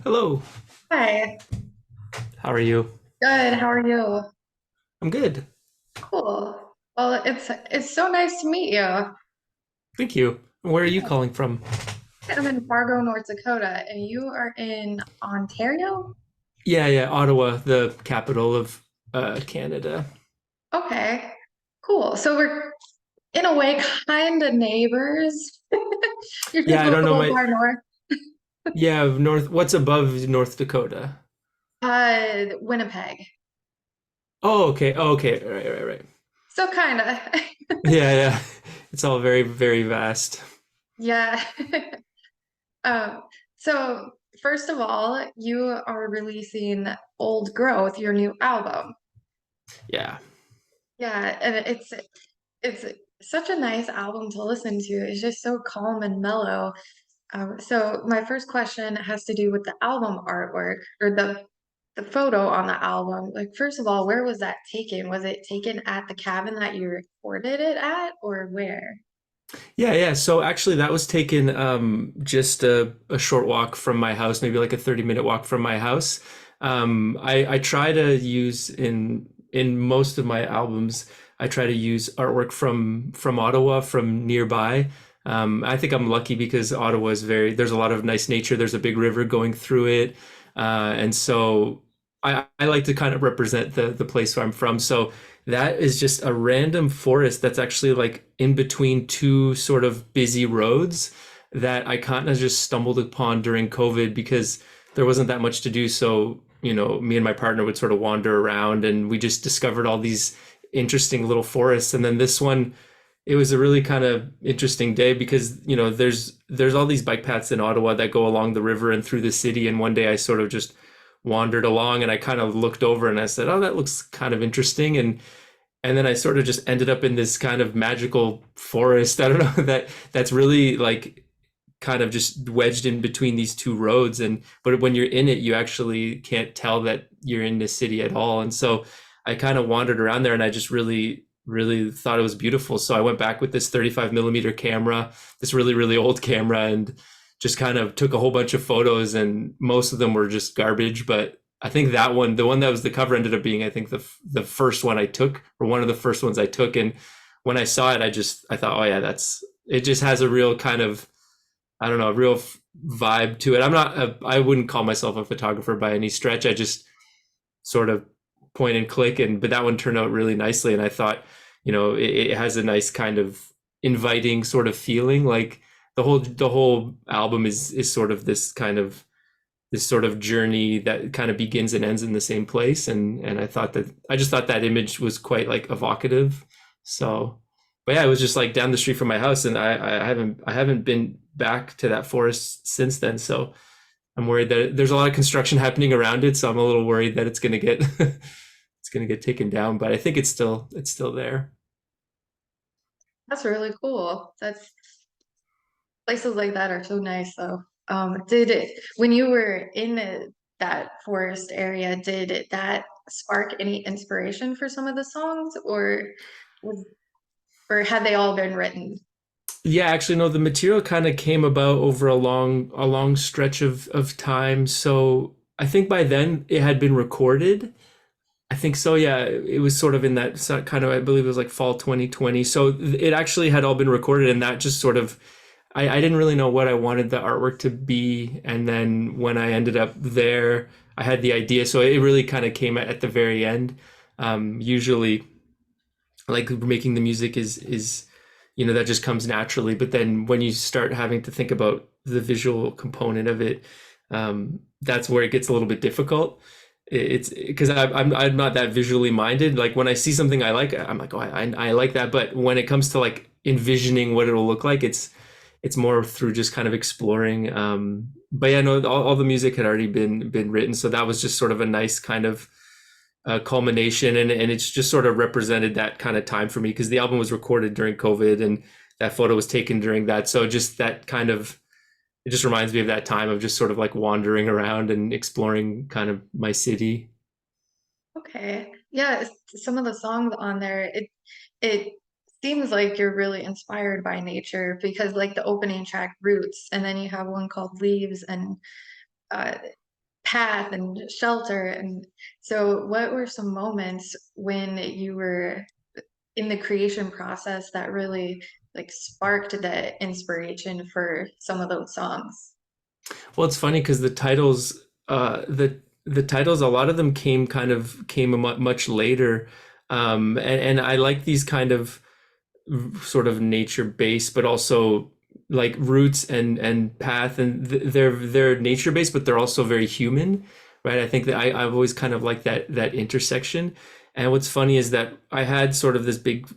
Hello. Hi. How are you? Good. How are you? I'm good. Cool. Well, it's so nice to meet you. Thank you. Where are you Yeah. calling from? I'm in Fargo, North Dakota, and you are in Ontario? Yeah, Ottawa, the capital of Canada. Okay. Cool. So we're in a way kind of neighbors. You're just Yeah, a I don't know little my far north. yeah, North what's above North Dakota? Winnipeg. Oh, okay. Oh, okay. Right. So kind of. Yeah. It's all very, very vast. Yeah. Um, so first of all, you are releasing Old Growth, your new album. Yeah. Yeah, and it's such a nice album to listen to. It's just so calm and mellow. So my first question has to do with the album artwork or the photo on the album. Like, first of all, where was that taken? Was it taken at the cabin that you recorded it at, or where? Yeah. So actually that was taken just a short walk from my house, maybe like a 30-minute walk from my house. I try to use in most of my albums, I try to use artwork from Ottawa, from nearby. I think I'm lucky because Ottawa is there's a lot of nice nature. There's a big river going through it. And so I like to kind of represent the place where I'm from. So that is just a random forest that's actually like in between two sort of busy roads that I kind of just stumbled upon during COVID because there wasn't that much to do. So, me and my partner would sort of wander around and we just discovered all these interesting little forests. And then this one, it was a really kind of interesting day because, there's all these bike paths in Ottawa that go along the river and through the city. And one day I sort of just wandered along and I kind of looked over and I said, "Oh, that looks kind of interesting." And then I sort of just ended up in this kind of magical forest. I don't know that's really like kind of just wedged in between these two roads. And but when you're in it, you actually can't tell that you're in the city at all. And so I kind of wandered around there and I just really thought it was beautiful. So I went back with this 35 millimeter camera, this really old camera, and just kind of took a whole bunch of photos, and most of them were just garbage. But I think that one, the one that was the cover, ended up being, I think, the first one I took, or one of the first ones I took. And when I saw it, I thought, oh yeah, that's it. Just has a real kind of, I don't know, a real vibe to it. I wouldn't call myself a photographer by any stretch. I just sort of point and click, and but that one turned out really nicely. And I thought, it has a nice kind of inviting sort of feeling. Like the whole album is sort of this sort of journey that kind of begins and ends in the same place. And I just thought that image was quite like evocative. So, but yeah, it was just like down the street from my house, and I haven't been back to that forest since then. So I'm worried that there's a lot of construction happening around it. So I'm a little worried that it's gonna get it's gonna get taken down. But I think it's still there. That's really cool. That's Places like that are so nice, though. Did it, when you were in that forest area, that spark any inspiration for some of the songs, was, or had they all been written? Yeah, actually, no. The material kind of came about over a long stretch of time. So I think by then it had been recorded. I think so. Yeah, it was sort of in that kind of, I believe it was like fall 2020. So it actually had all been recorded, and that just sort of, I didn't really know what I wanted the artwork to be. And then when I ended up there, I had the idea. So it really kind of came at the very end. Usually, like making the music is that just comes naturally. But then when you start having to think about the visual component of it, that's where it gets a little bit difficult. It's because I'm not that visually minded. Like when I see something I like, I'm like, oh, I like that. But when it comes to like envisioning what it'll look like, it's more through just kind of exploring. But yeah, no, all the music had already been written, so that was just sort of a nice kind of culmination, and it's just sort of represented that kind of time for me because the album was recorded during COVID, and that photo was taken during that. So just that kind of, it just reminds me of that time of just sort of like wandering around and exploring kind of my city. Okay. Yeah, some of the songs on there, it seems like you're really inspired by nature because like the opening track Roots, and then you have one called Leaves, and uh path and shelter. And so, what were some moments when you were in the creation process that really like sparked the inspiration for some of those songs? Well, it's funny because the titles, a lot of them came much later, and I like these kind of sort of nature based, but also like roots and path, and they're nature based, but they're also very human, right? I think that I've always kind of liked that intersection. And what's funny is that I had sort of this big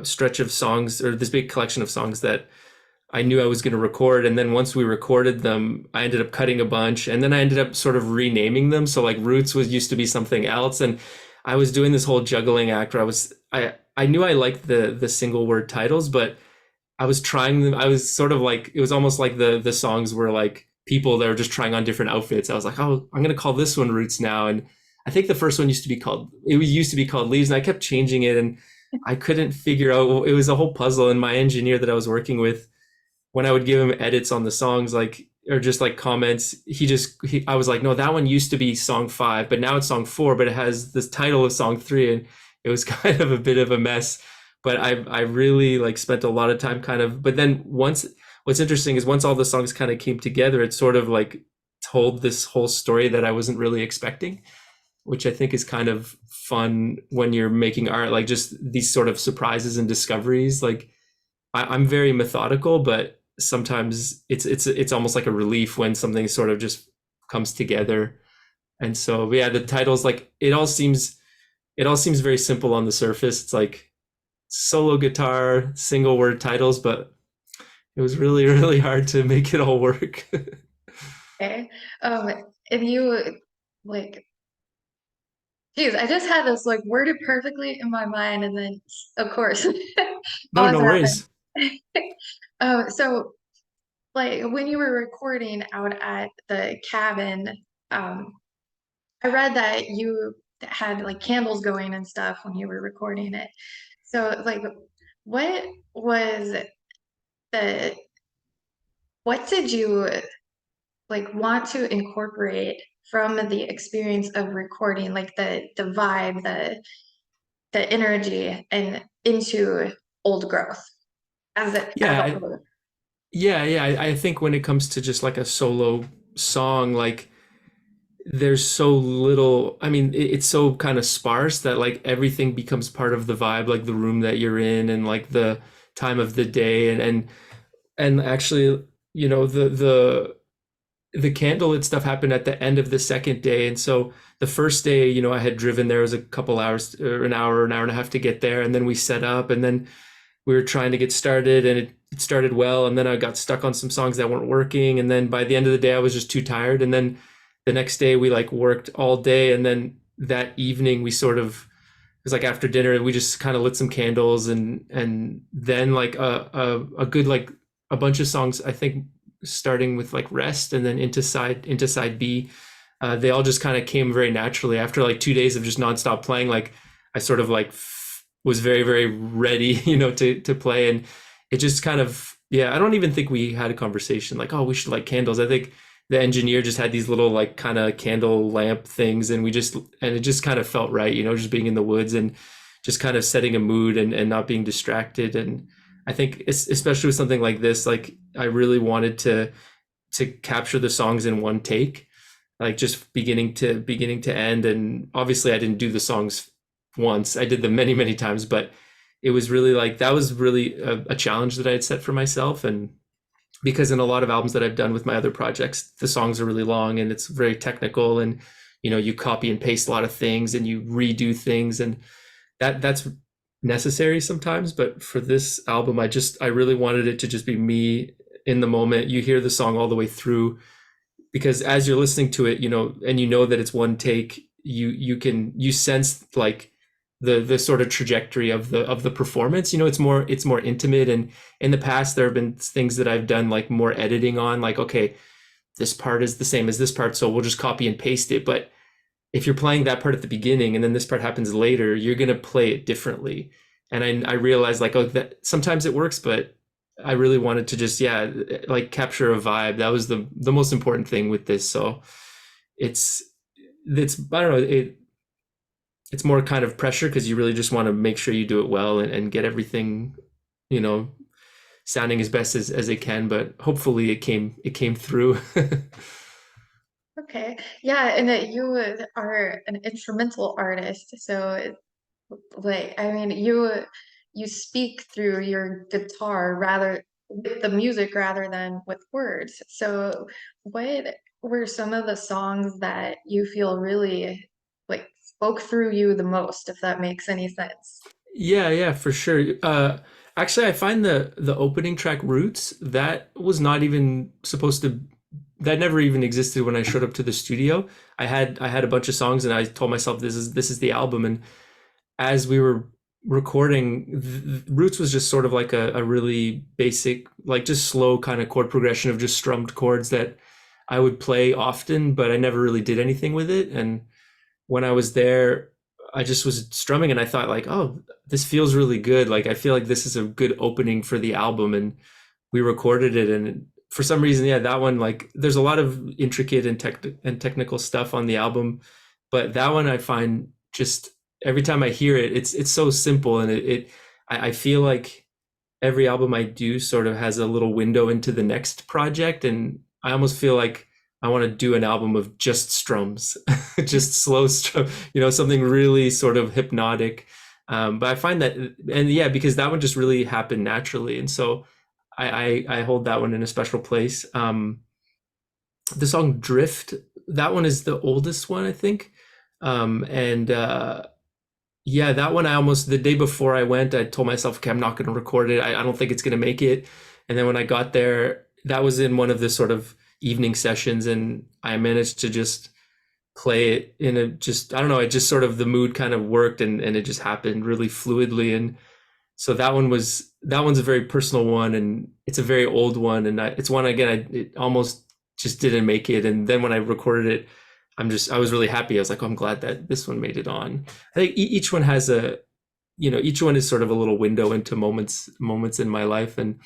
stretch of songs, or this big collection of songs that I knew I was going to record. And then once we recorded them, I ended up cutting a bunch, and then I ended up sort of renaming them. So like Roots was used to be something else. And I was doing this whole juggling act where I knew I liked the single word titles, but I was trying them. I was sort of like, it was almost like the songs were like people that were just trying on different outfits. I was like, oh, I'm going to call this one Roots now. And I think the first one used to be called Leaves, and I kept changing it, and I couldn't figure out, it was a whole puzzle. And my engineer that I was working with, when I would give him edits on the songs, like, or just like comments, I was like, no, that one used to be song 5, but now it's song 4, but it has this title of song 3. And it was kind of a bit of a mess. But I really like spent a lot of time kind of, but then what's interesting is once all the songs kind of came together, it sort of like told this whole story that I wasn't really expecting, which I think is kind of fun when you're making art, like just these sort of surprises and discoveries. Like I'm very methodical, but sometimes it's almost like a relief when something sort of just comes together. And so yeah, the titles, like it all seems very simple on the surface. It's like solo guitar, single word titles, but it was really really hard to make it all work. Okay. Um, and you like, geez, I just had this like worded perfectly in my mind, and then of course, No, pause no happened. worries. So like when you were recording out at the cabin, um, I read that you had like candles going and stuff when you were recording it. So like, what was the what did you like want to incorporate from the experience of recording, like the vibe, the energy, and into old growth as Yeah, a whole? yeah. I think when it comes to just like a solo song, like there's so little, I mean, it's so kind of sparse that like everything becomes part of the vibe, like the room that you're in and like the time of the day. And actually, the candlelit stuff happened at the end of the second day. And so the first day, I had driven there, was a couple hours, or an hour and a half to get there. And then we set up, and then we were trying to get started, and it started well. And then I got stuck on some songs that weren't working. And then by the end of the day, I was just too tired. And then the next day we like worked all day. And then that evening we sort of, it was like after dinner, we just kind of lit some candles, and then like a good, like a bunch of songs, I think starting with like Rest and then into side B, they all just kind of came very naturally after like 2 days of just nonstop playing. Like I sort of like was very very ready, to play. And it just kind of, yeah, I don't even think we had a conversation like, oh, we should light candles. I think the engineer just had these little like kind of candle lamp things, and it just kind of felt right, just being in the woods and just kind of setting a mood, and not being distracted. And I think especially with something like this, like I really wanted to capture the songs in one take, like just beginning to end. And obviously I didn't do the songs once. I did them many, many times, but it was really like, that was really a challenge that I had set for myself. And because in a lot of albums that I've done with my other projects, the songs are really long and it's very technical, and you copy and paste a lot of things and you redo things, and that's necessary sometimes. But for this album, I really wanted it to just be me in the moment. You hear the song all the way through, because as you're listening to it, and that it's one take, you sense like the sort of trajectory of the performance. It's more intimate. And in the past there have been things that I've done like more editing on, like, okay, this part is the same as this part, so we'll just copy and paste it. But if you're playing that part at the beginning and then this part happens later, you're going to play it differently. And I realized like, oh, that sometimes it works, but I really wanted to just, yeah, like capture a vibe. That was the most important thing with this. So it's it's I don't know, it's more kind of pressure because you really just want to make sure you do it well and get everything, you know, sounding as best as it can. But hopefully it came through. Okay. Yeah, and you are an instrumental artist, so like I mean you speak through your guitar rather with the music rather than with words. So what were some of the songs that you feel really like spoke through you the most, if that makes any sense? Yeah, yeah, for sure. Actually, I find the opening track Roots that was not even supposed to. That never even existed when I showed up to the studio. I had a bunch of songs, and I told myself this is the album. And as we were recording, Roots was just sort of like a really basic, like just slow kind of chord progression of just strummed chords that I would play often, but I never really did anything with it. And when I was there, I just was strumming and I thought like, oh, this feels really good. Like I feel like this is a good opening for the album. And we recorded it, and for some reason, yeah, that one, like there's a lot of intricate and technical stuff on the album, but that one I find just every time I hear it, it's so simple, and I feel like every album I do sort of has a little window into the next project, and I almost feel like I want to do an album of just strums, just slow strum, something really sort of hypnotic. But I find that, and yeah, because that one just really happened naturally, and so I hold that one in a special place. The song Drift, that one is the oldest one, I think. And Yeah, that one I almost, the day before I went, I told myself, okay, I'm not going to record it. I don't think it's going to make it. And then when I got there, that was in one of the sort of evening sessions, and I managed to just play it in a just, I don't know, it just sort of, the mood kind of worked, and it just happened really fluidly. And so that one's a very personal one, and it's a very old one, and it's one again it almost just didn't make it. And then when I recorded it, I was really happy. I was like, oh, I'm glad that this one made it on. I think each one has each one is sort of a little window into moments in my life. And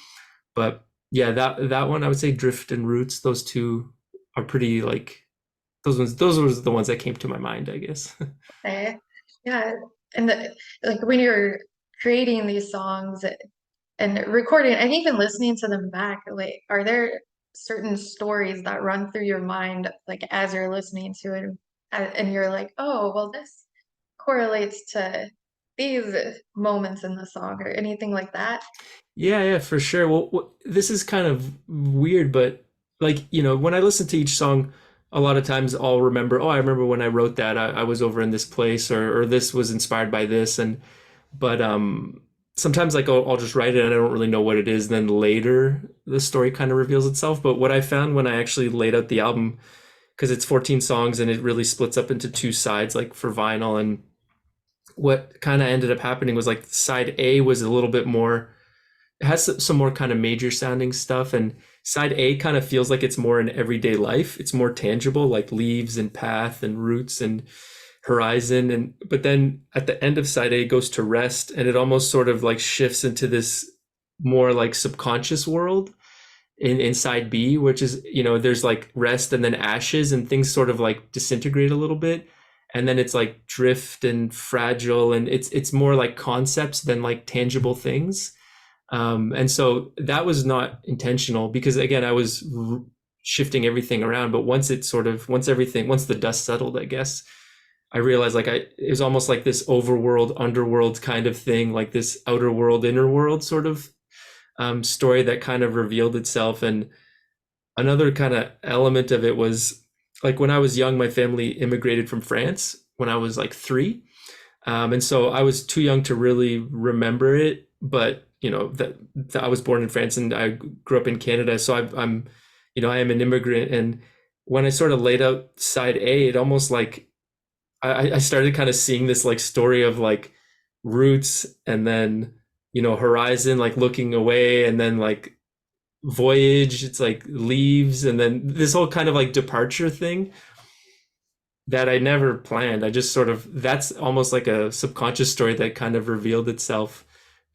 but yeah, that one I would say Drift and Roots, those two are pretty like, those were the ones that came to my mind, I guess. Okay. Yeah, and like when you're creating these songs and recording and even listening to them back, like are there certain stories that run through your mind like as you're listening to it and you're like, oh, well, this correlates to these moments in the song or anything like that? Yeah, yeah, for sure. Well, this is kind of weird, but like, when I listen to each song, a lot of times I'll remember, oh, I remember when I wrote that, I was over in this place, or this was inspired by this. And, but, sometimes like I'll just write it and I don't really know what it is. Then later the story kind of reveals itself. But what I found when I actually laid out the album, because it's 14 songs and it really splits up into two sides, like for vinyl. And what kind of ended up happening was like side A was a little bit more, it has some more kind of major sounding stuff, and side A kind of feels like it's more in everyday life. It's more tangible, like leaves and path and roots and horizon. And but then at the end of side A, it goes to rest, and it almost sort of like shifts into this more like subconscious world in side B, which is, there's like rest and then ashes, and things sort of like disintegrate a little bit. And then it's like drift and fragile, and it's more like concepts than like tangible things. And so that was not intentional, because again, I was shifting everything around. But once the dust settled, I guess, I realized like it was almost like this overworld, underworld kind of thing, like this outer world, inner world sort of story that kind of revealed itself. And another kind of element of it was like when I was young, my family immigrated from France when I was like 3. And so I was too young to really remember it, but that I was born in France and I grew up in Canada, so I am an immigrant. And when I sort of laid out side A, it almost like I started kind of seeing this like story of like roots, and then horizon, like looking away, and then like voyage, it's like leaves, and then this whole kind of like departure thing that I never planned. I just sort of, that's almost like a subconscious story that kind of revealed itself.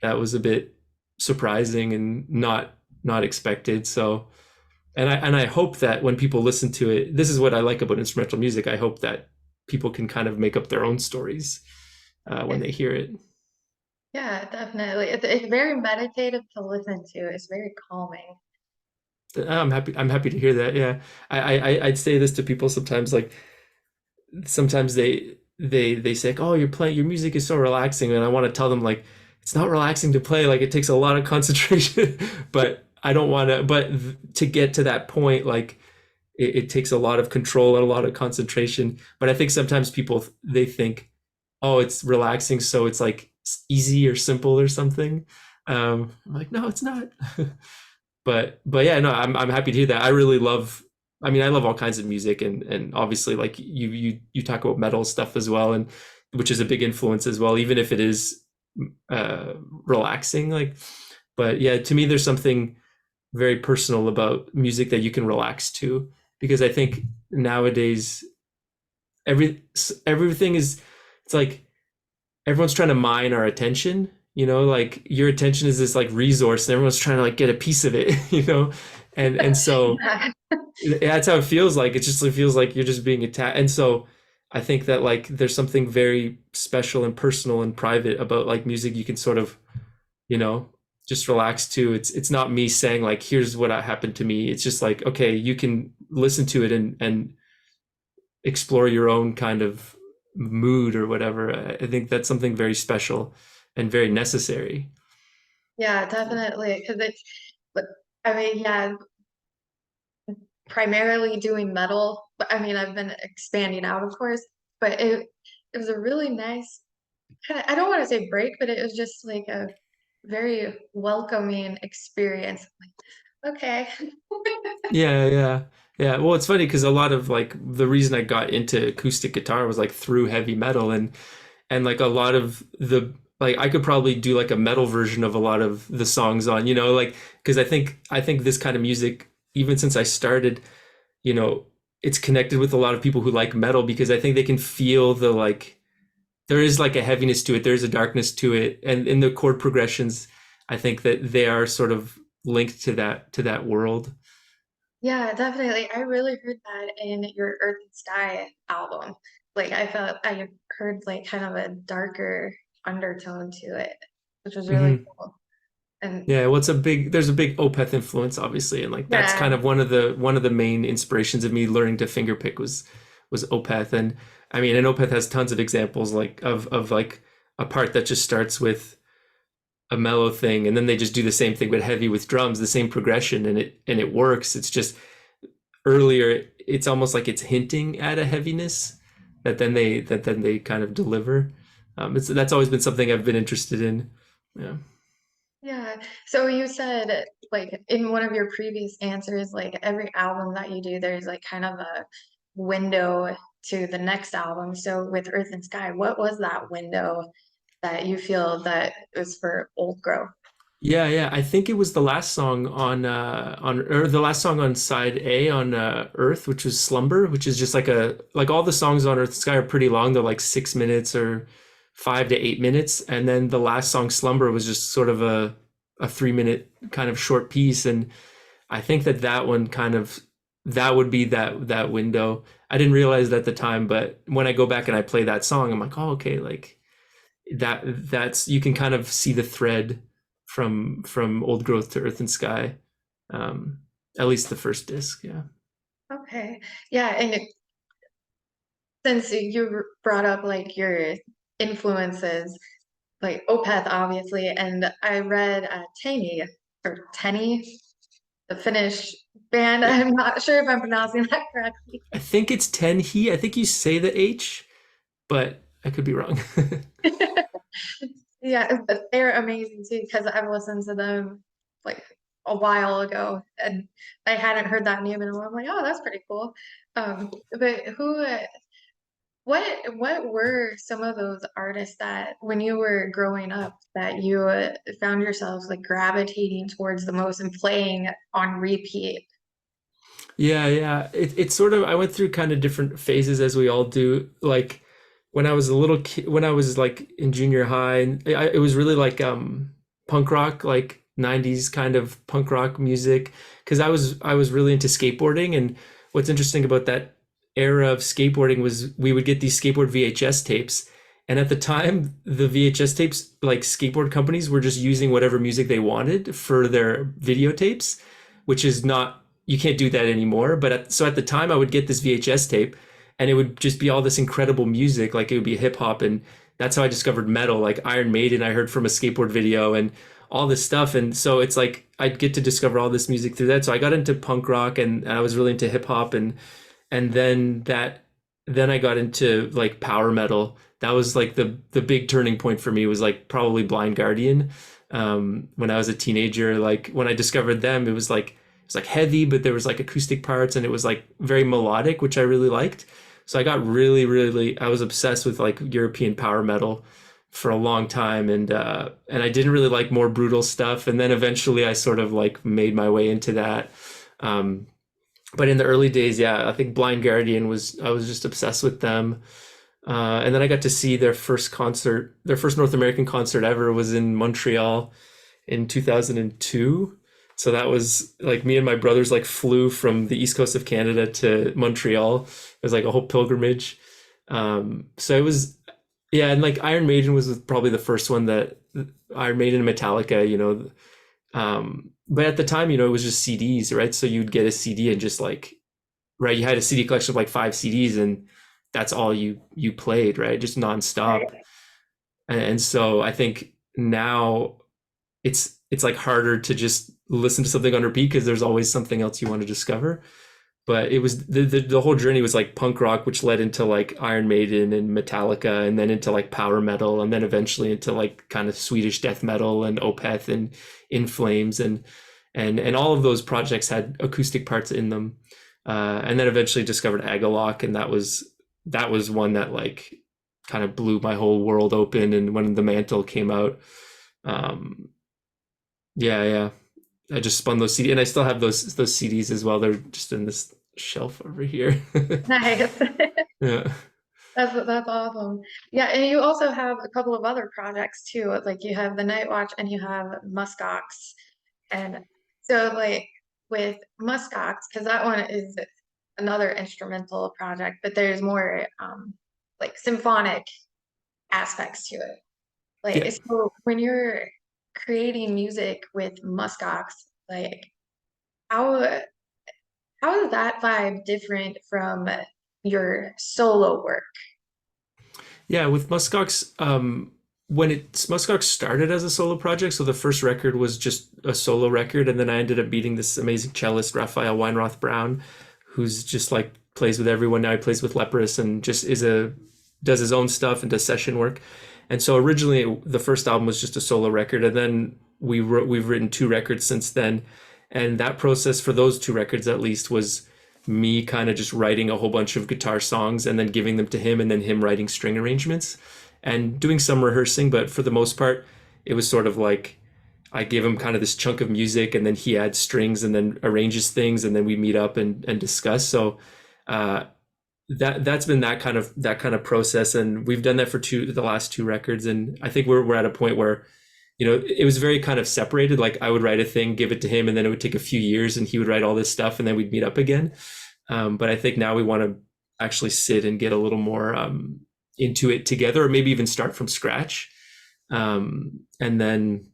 That was a bit surprising and not expected. So and I hope that when people listen to it, this is what I like about instrumental music. I hope that people can kind of make up their own stories when they It's, hear it. yeah, definitely. It's very meditative to listen to. It's very calming. I'm happy to hear that. Yeah, I'd say this to people sometimes. Like sometimes they say, "Oh, you're playing your music is so relaxing," and I want to tell them like it's not relaxing to play. Like it takes a lot of concentration, but I don't want to. But to get to that point, like it takes a lot of control and a lot of concentration. But I think sometimes people they think, "Oh, it's relaxing, so it's like easy or simple or something." I'm like, no, it's not. But yeah, no, I'm happy to hear that. I really love. I mean, I love all kinds of music, and obviously, like you talk about metal stuff as well, and which is a big influence as well, even if it is uh, relaxing. Like, but yeah, to me, there's something very personal about music that you can relax to, because I think nowadays everything is it's like everyone's trying to mine our attention, like your attention is this like resource and everyone's trying to like get a piece of it, and so Yeah. that's how it feels like. It feels like you're just being attacked. And so I think that like there's something very special and personal and private about like music you can sort of, you know, just relax to. It's not me saying like here's what happened to me. It's just like okay, you can listen to it and explore your own kind of mood or whatever. I think that's something very special and very necessary. Yeah, definitely. Because but I mean, yeah, primarily doing metal, but I mean, I've been expanding out, of course, but it was a really nice kind of, I don't want to say break, but it was just like a very welcoming experience. Like, okay. Yeah, yeah, yeah. Well, it's funny because a lot of like the reason I got into acoustic guitar was like through heavy metal, and like a lot of the like I could probably do like a metal version of a lot of the songs on, like because I think this kind of music, even since I started, you know, it's connected with a lot of people who like metal because I think they can feel the like there is like a heaviness to it, there's a darkness to it, and in the chord progressions, I think that they are sort of linked to that world. Yeah, definitely. I really heard that in your Earth and Sky album. Like I felt I heard like kind of a darker undertone to it, which was really Hmm. cool. And Yeah, well, there's a big Opeth influence, obviously, and like that's kind yeah, of one of the main inspirations of me learning to fingerpick was Opeth, and I mean, and Opeth has tons of examples like of like a part that just starts with a mellow thing, and then they just do the same thing but heavy with drums, the same progression, and it works. It's just earlier, it's almost like it's hinting at a heaviness that then they kind of deliver. That's always been something I've been interested in. Yeah. yeah. So you said like in one of your previous answers, like every album that you do, there's like kind of a window to the next album. So with Earth and Sky, what was that window that you feel that was for Old Growth? Yeah, yeah. I think it was the last song on or the last song on side A on Earth, which was Slumber, which is just like all the songs on Earth and Sky are pretty long. They're like 6 minutes or 5 to 8 minutes, and then the last song Slumber was just sort of a 3 minute kind of short piece, and I think that one kind of that would be that window. I didn't realize it at the time, but when I go back and I play that song, I'm like, oh, okay, like that's you can kind of see the thread from Old Growth to Earth and Sky. Um, at least the first disc, yeah. Okay. Yeah, and since you brought up like your influences, like Opeth, obviously, and I read Tani or Tenny, the Finnish band. Yeah. I'm not sure if I'm pronouncing that correctly. I think it's Tenhi. I think you say the H, but I could be wrong. Yeah, but they're amazing too because I've listened to them like a while ago and I hadn't heard that name in a while. I'm like, oh, that's pretty cool. But what were some of those artists that when you were growing up that you found yourselves like gravitating towards the most and playing on repeat? Yeah, yeah. It's sort of I went through kind of different phases as we all do. Like when I was a little kid, when I was like in junior high, and it was really like punk rock, like 90s kind of punk rock music because I was really into skateboarding. And what's interesting about that era of skateboarding was we would get these skateboard VHS tapes. And at the time, the VHS tapes, like skateboard companies were just using whatever music they wanted for their videotapes, which is not, you can't do that anymore. So at the time, I would get this VHS tape and it would just be all this incredible music. Like it would be hip hop. And that's how I discovered metal, like Iron Maiden, I heard from a skateboard video and all this stuff. And so it's like I'd get to discover all this music through that. So I got into punk rock and I was really into hip hop and then I got into like power metal. That was like the big turning point for me was like probably Blind Guardian. When I was a teenager, like when I discovered them, it was like heavy, but there was like acoustic parts and it was like very melodic, which I really liked. So I got really, really, I was obsessed with like European power metal for a long time, and I didn't really like more brutal stuff. And then eventually I sort of like made my way into that. Um, but in the early days, yeah, I think Blind Guardian was I was just obsessed with them. And then I got to see their first concert, their first North American concert ever was in Montreal in 2002. So that was like me and my brothers like flew from the east coast of Canada to Montreal. It was like a whole pilgrimage. So it was, yeah, and like Iron Maiden was probably the first one that Iron Maiden and Metallica, but at the time, it was just CDs, right? So you'd get a CD and just like, right, you had a CD collection of like five CDs and that's all you played, right? Just nonstop. Right. And so I think now it's like harder to just listen to something on repeat because there's always something else you want to discover. But it was the whole journey was like punk rock, which led into like Iron Maiden and Metallica, and then into like power metal, and then eventually into like kind of Swedish death metal and Opeth and In Flames, and all of those projects had acoustic parts in them. And then eventually discovered Agalloch, and that was one that like kind of blew my whole world open. And when the Mantle came out, um, yeah, yeah, I just spun those CD, and I still have those CDs as well. They're just in this shelf over here. Nice. Yeah. That's awesome. Yeah, and you also have a couple of other projects too. Like you have the Night Watch and you have Muskox. And so like with Muskox, because that one is another instrumental project, but there's more like symphonic aspects to it. Yeah. Like so when you're creating music with Muskox, like how how is that vibe different from your solo work? Yeah, with Muskox, Muskox started as a solo project, so the first record was just a solo record, and then I ended up meeting this amazing cellist, Raphael Weinroth Brown, who's just like plays with everyone now. He plays with Leprous and just does his own stuff and does session work. And so originally the first album was just a solo record, and then we've written two records since then. And that process for those two records at least was me kind of just writing a whole bunch of guitar songs and then giving them to him and then him writing string arrangements and doing some rehearsing. But for the most part, it was sort of like I give him kind of this chunk of music and then he adds strings and then arranges things and then we meet up and discuss. So uh, that's been that kind of process, and we've done that for the last two records. And I think we're at a point where it was very kind of separated. Like I would write a thing, give it to him, and then it would take a few years and he would write all this stuff and then we'd meet up again. But I think now we want to actually sit and get a little more into it together, or maybe even start from scratch. And then,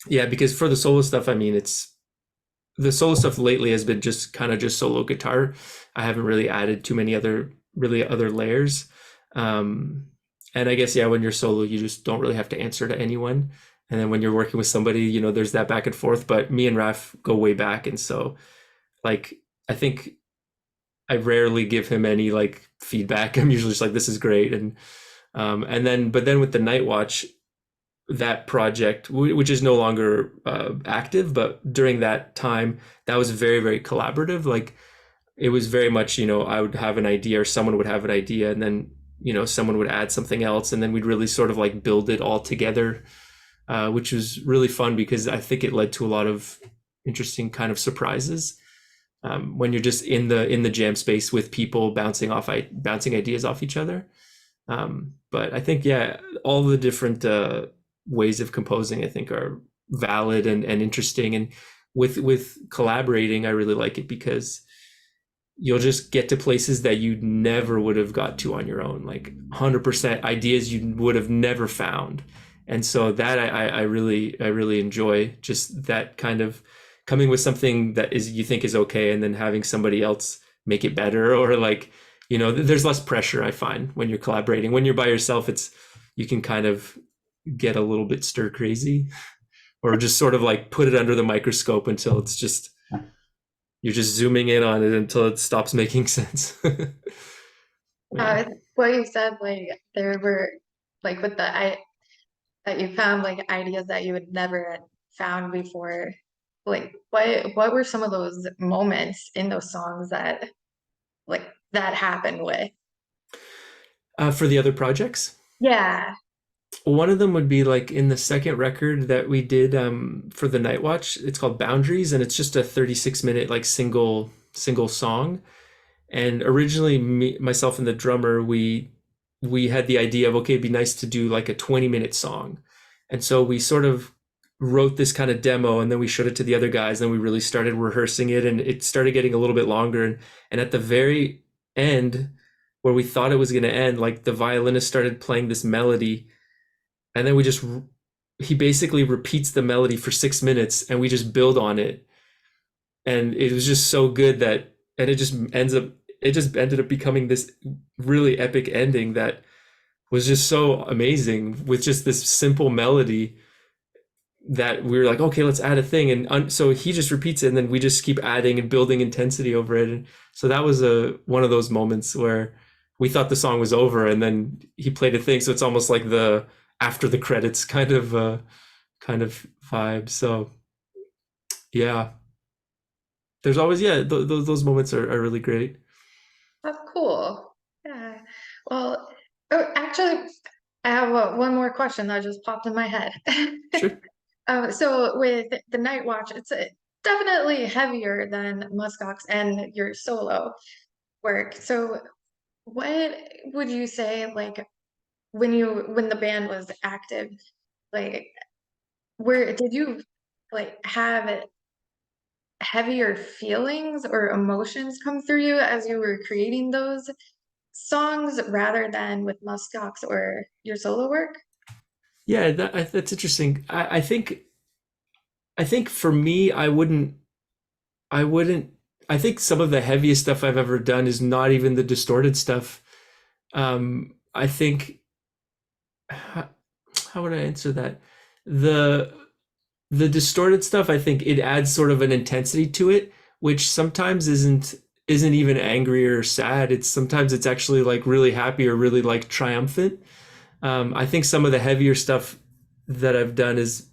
yeah, because for the solo stuff, I mean, the solo stuff lately has been just kind of just solo guitar. I haven't really added too many other layers. And I guess, yeah, when you're solo, you just don't really have to answer to anyone. And then when you're working with somebody, there's that back and forth. But me and Raf go way back. And so, like, I think I rarely give him any like feedback. I'm usually just like, this is great. But then with the Night Watch, that project, which is no longer active, but during that time, that was very, very collaborative. Like it was very much, I would have an idea or someone would have an idea and then, someone would add something else and then we'd really sort of like build it all together, which was really fun because I think it led to a lot of interesting kind of surprises when you're just in the jam space with people bouncing ideas off each other. But I think, yeah, all the different ways of composing, I think, are valid and interesting. And with collaborating, I really like it because you'll just get to places that you never would have got to on your own, like 100% ideas you would have never found. And so that I really enjoy just that kind of coming with something that is you think is okay and then having somebody else make it better, or like, there's less pressure I find when you're collaborating. When you're by yourself, it's you can kind of get a little bit stir crazy, or just sort of like put it under the microscope until it's just you're just zooming in on it until it stops making sense. Yeah. Uh, what you said, like there were like with the I that you found like ideas that you would never had found before. Like what were some of those moments in those songs that like that happened with? For the other projects, Yeah. one of them would be like in the second record that we did for the Night Watch. It's called Boundaries, and it's just a 36-minute like single song. And originally, myself and the drummer, we had the idea of, okay, it'd be nice to do like a 20-minute song. And so we sort of wrote this kind of demo, and then we showed it to the other guys. Then we really started rehearsing it, and it started getting a little bit longer. And at the very end, where we thought it was going to end, like the violinist started playing this melody, and then he basically repeats the melody for 6 minutes, and we just build on it. And it was just so good and it just ended up becoming this really epic ending that was just so amazing with just this simple melody that we were like, okay, let's add a thing. And so he just repeats it, and then we just keep adding and building intensity over it. And so that was one of those moments where we thought the song was over, and then he played a thing. So it's almost like the after the credits kind of vibe. So yeah, there's always, yeah, those moments are really great. That's cool. Yeah. Well, oh, actually, I have one more question that just popped in my head. Sure. So with the Night Watch, it's definitely heavier than Muskox and your solo work. So what would you say, like when the band was active, like where did you like have heavier feelings or emotions come through you as you were creating those songs rather than with Muskox or your solo work? Yeah, that's interesting. I think for me, I wouldn't. I think some of the heaviest stuff I've ever done is not even the distorted stuff. I think how would I answer that? The the distorted stuff, I think it adds sort of an intensity to it, which sometimes isn't even angry or sad. Sometimes it's actually like really happy or really like triumphant. I think some of the heavier stuff that I've done has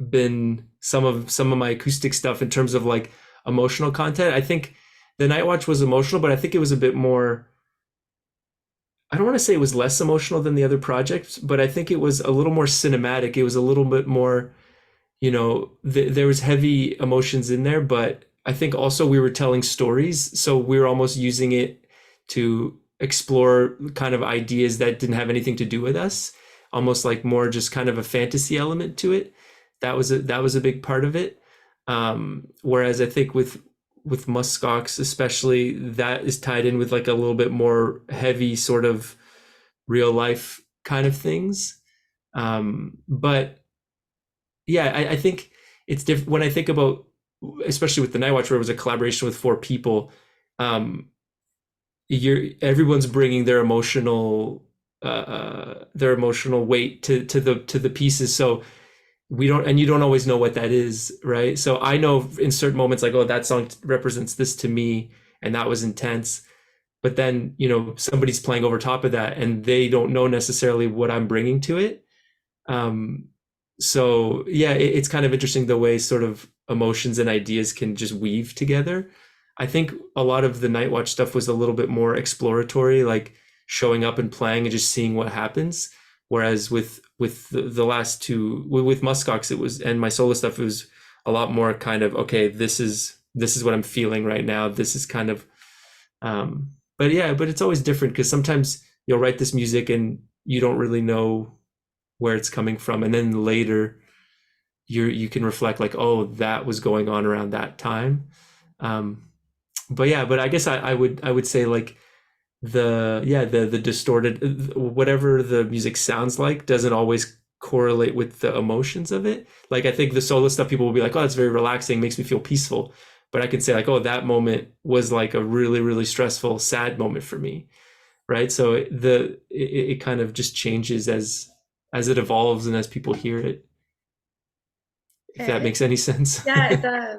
been some of my acoustic stuff in terms of like emotional content. I think the Night Watch was emotional, but I think it was a bit more. I don't want to say it was less emotional than the other projects, but I think it was a little more cinematic. It was a little bit more, there was heavy emotions in there, but I think also we were telling stories, so we were almost using it to explore kind of ideas that didn't have anything to do with us, almost like more just kind of a fantasy element to it. That was a big part of it. Whereas I think with muskox especially, that is tied in with like a little bit more heavy sort of real life kind of things. But yeah, I think it's different when I think about, especially with the Night Watch, where it was a collaboration with four people. Um, everyone's bringing their emotional weight to the pieces. So you don't always know what that is, right? So I know in certain moments, like, oh, that song represents this to me, and that was intense. But then somebody's playing over top of that, and they don't know necessarily what I'm bringing to it. Um, so yeah, it's kind of interesting the way sort of emotions and ideas can just weave together. I think a lot of the Night Watch stuff was a little bit more exploratory, like showing up and playing and just seeing what happens. Whereas with the last two, with Muskox, it was, and my solo stuff, it was a lot more kind of, okay, this is what I'm feeling right now. This is kind of, but yeah, but it's always different because sometimes you'll write this music and you don't really know where it's coming from, and then later you can reflect like, oh, that was going on around that time. Um, but yeah, but I guess I would say like the distorted whatever the music sounds like doesn't always correlate with the emotions of it. Like I think the solo stuff people will be like, oh, that's very relaxing, makes me feel peaceful. But I can say like, oh, that moment was like a really, really stressful, sad moment for me, right? So it kind of just changes as it evolves and as people hear it, if that Eh, makes any sense. yeah, it does.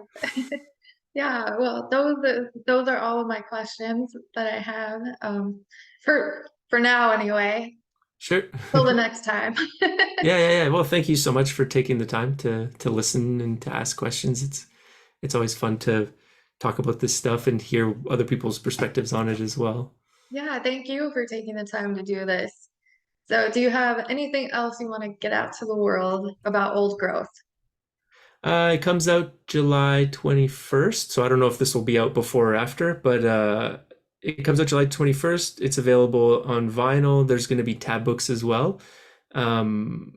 Yeah, well, those are all of my questions that I have. For now anyway. Sure. Till the next time. Yeah, yeah, yeah. Well, thank you so much for taking the time to listen and to ask questions. It's always fun to talk about this stuff and hear other people's perspectives on it as well. Yeah, thank you for taking the time to do this. So, do you have anything else you want to get out to the world about old growth? It comes out July 21st, so I don't know if this will be out before or after, but it comes out July 21st. It's available on vinyl. There's going to be tab books as well. Um,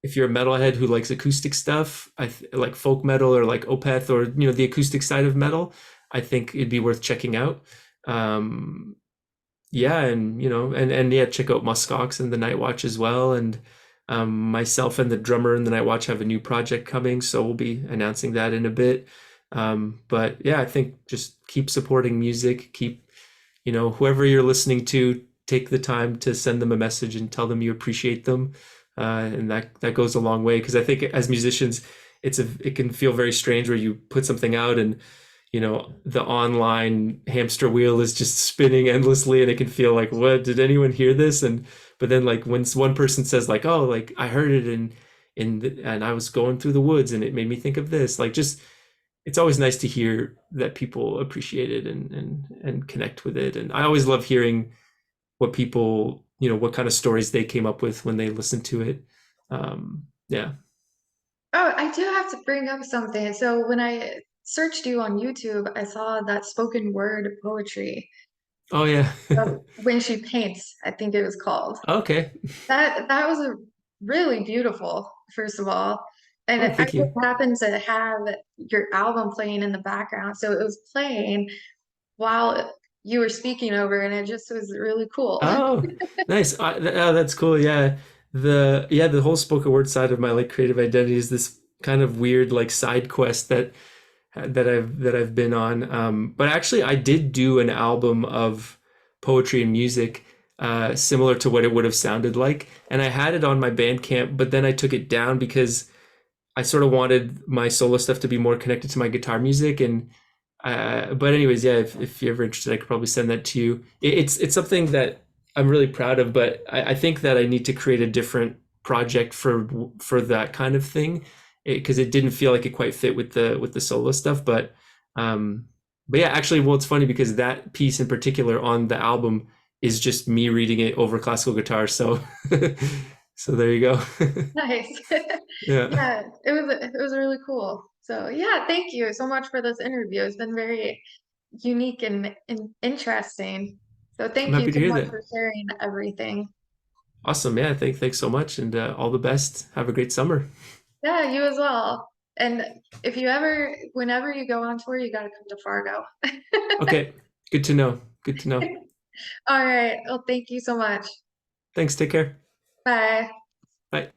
if you're a metalhead who likes acoustic stuff, like folk metal or like Opeth or the acoustic side of metal, I think it'd be worth checking out. Um, yeah, and and yeah, check out Muskox and the Night Watch as well. And myself and the drummer in the Night Watch have a new project coming, so we'll be announcing that in a bit. But yeah, I think just keep supporting music. Keep, whoever you're listening to, take the time to send them a message and tell them you appreciate them, and that goes a long way. Because I think as musicians, it can feel very strange where you put something out and the online hamster wheel is just spinning endlessly and it can feel like, what, did anyone hear this? And but then like when one person says like, oh, like I heard it and I was going through the woods and it made me think of this, like, just it's always nice to hear that people appreciate it and connect with it. And I always love hearing what people, what kind of stories they came up with when they listened to it. Yeah. Oh, I do have to bring up something. So, when I searched you on YouTube, I saw that spoken word poetry. Oh yeah. When She Paints, I think it was called. Okay. That was a really beautiful, first of all. And Oh, I thank just you. happened to have your album playing in the background. So it was playing while you were speaking over, and it just was really cool. Oh, nice. That's cool. Yeah. The whole spoken word side of my like creative identity is this kind of weird like side quest that I've been on. But actually I did do an album of poetry and music similar to what it would have sounded like. And I had it on my Bandcamp, but then I took it down because I sort of wanted my solo stuff to be more connected to my guitar music. And but anyways, yeah, if you're ever interested, I could probably send that to you. It's something that I'm really proud of, but I think that I need to create a different project for that kind of thing, because it didn't feel like it quite fit with the solo stuff. Um, but yeah, actually, well, it's funny because that piece in particular on the album is just me reading it over classical guitar. So so there you go. Nice. Yeah. Yeah, it was really cool. So yeah, thank you so much for this interview. It's been very unique and interesting. So I'm thank you happy to so hear much that. for sharing everything. Awesome. Yeah. Thanks so much. And all the best. Have a great summer. Yeah, you as well. And if you ever, whenever you go on tour, you got to come to Fargo. Okay. Good to know. Good to know. All right. Well, thank you so much. Thanks. Take care. Bye. Bye.